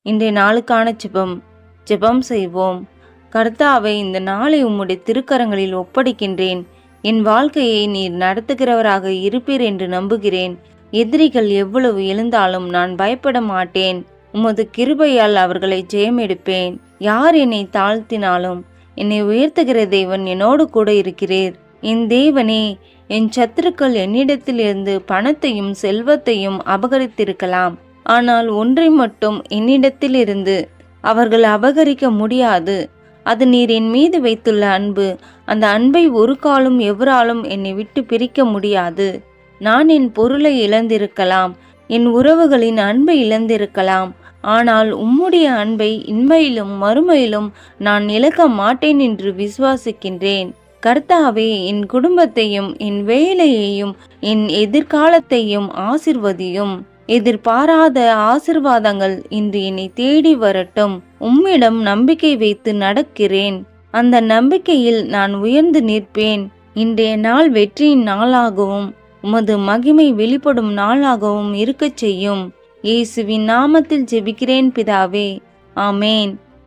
இன்றைய நாளுக்கான ஜெபம் செய்வோம். கர்த்தாவே, இந்த நாளை உம்முடைய திருக்கரங்களில் ஒப்படைக்கின்றேன். என் வாழ்க்கையை நீர் நடத்துகிறவராக இருப்பீர் என்று நம்புகிறேன். எதிரிகள் எவ்வளவு எழுந்தாலும் நான் பயப்பட மாட்டேன். உமது கிருபையால் அவர்களை ஜெயமெடுப்பேன். யார் என்னை தாழ்த்தினாலும் என்னை உயர்த்துகிற தேவன் என்னோடு கூட இருக்கிறீர். என் தேவனே, என் சத்துருக்கள் என்னிடத்திலிருந்து பணத்தையும் செல்வத்தையும் அபகரித்திருக்கலாம். ஆனால் ஒன்றை மட்டும் என்னிடத்திலிருந்து அவர்கள் அபகரிக்க முடியாது. அது நீர் என் மீது வைத்துள்ள அன்பு. அந்த அன்பை ஒரு காலும் எவராலும் என்னை விட்டு பிரிக்க முடியாது. நான் என் பொருளை இழந்திருக்கலாம், என் உறவுகளின் அன்பை இழந்திருக்கலாம். ஆனால் உம்முடைய அன்பை இன்மையிலும் மறுமையிலும் நான் இழக்க மாட்டேன் என்று விசுவாசிக்கின்றேன். கர்த்தாவே, என் குடும்பத்தையும் என் வேலையையும் என் எதிர்காலத்தையும் ஆசிர்வதியும். எதிர்பாராத ஆசிர்வாதங்கள் இன்று என்னை தேடி வரட்டும். உம்மிடம் நம்பிக்கை வைத்து நடக்கிறேன். அந்த நம்பிக்கையில் நான் உயர்ந்து நிற்பேன். இன்றைய நாள் வெற்றியின் நாளாகவும் உமது மகிமை வெளிப்படும் நாளாகவும் இருக்கச் செய்யும். இயேசுவின் நாமத்தில் ஜெபிக்கிறேன் பிதாவே, ஆமேன்.